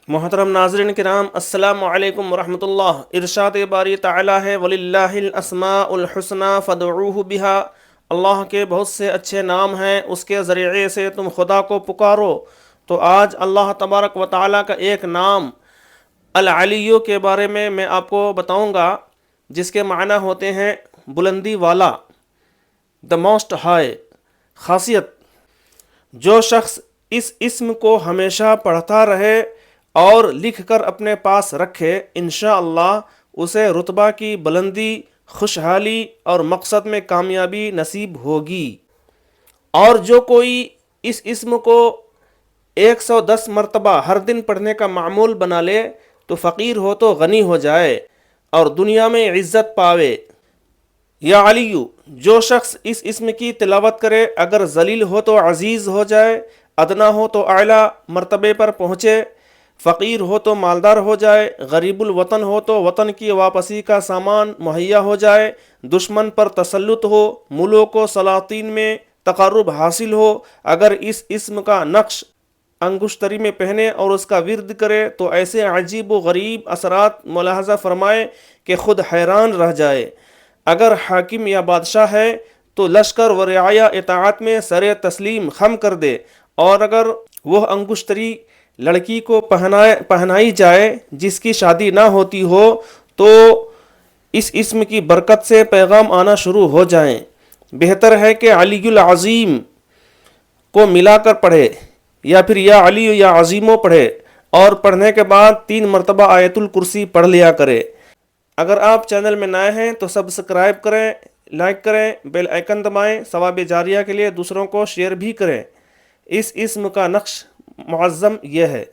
محترم ناظرین کرام، السلام علیکم ورحمۃ اللہ۔ ارشاد باری تعالیٰ ہے وَلِلَّهِ الْأَسْمَاءُ الْحُسْنَى فَادْعُوهُ بِهَا۔ اللہ کے بہت سے اچھے نام ہیں، اس کے ذریعے سے تم خدا کو پکارو۔ تو آج اللہ تبارک و تعالیٰ کا ایک نام العلیو کے بارے میں آپ کو بتاؤں گا، جس کے معنی ہوتے ہیں بلندی والا، دا موسٹ ہائی۔ خاصیت: جو شخص اس اسم کو ہمیشہ پڑھتا رہے اور لکھ کر اپنے پاس رکھے، انشاءاللہ اسے رتبہ کی بلندی، خوشحالی اور مقصد میں کامیابی نصیب ہوگی۔ اور جو کوئی اس اسم کو 110 مرتبہ ہر دن پڑھنے کا معمول بنا لے تو فقیر ہو تو غنی ہو جائے اور دنیا میں عزت پاوے۔ یا علیو، جو شخص اس اسم کی تلاوت کرے، اگر ذلیل ہو تو عزیز ہو جائے، ادنا ہو تو اعلیٰ مرتبے پر پہنچے، فقیر ہو تو مالدار ہو جائے، غریب الوطن ہو تو وطن کی واپسی کا سامان مہیا ہو جائے، دشمن پر تسلط ہو، ملوک و سلاطین میں تقرب حاصل ہو۔ اگر اس اسم کا نقش انگشتری میں پہنے اور اس کا ورد کرے تو ایسے عجیب و غریب اثرات ملاحظہ فرمائے کہ خود حیران رہ جائے۔ اگر حاکم یا بادشاہ ہے تو لشکر و رعایا اطاعت میں سر تسلیم خم کر دے، اور اگر وہ انگشتری لڑکی کو پہنائی جائے جس کی شادی نہ ہوتی ہو تو اس اسم کی برکت سے پیغام آنا شروع ہو جائیں۔ بہتر ہے کہ علی العظیم کو ملا کر پڑھے، یا پھر یا علی یا عظیمو پڑھے، اور پڑھنے کے بعد 3 مرتبہ آیت الکرسی پڑھ لیا کرے۔ اگر آپ چینل میں نئے ہیں تو سبسکرائب کریں، لائک کریں، بیل آئیکن دبائیں، ثواب جاریہ کے لیے دوسروں کو شیئر بھی کریں۔ اس اسم کا نقش معظم یہ ہے۔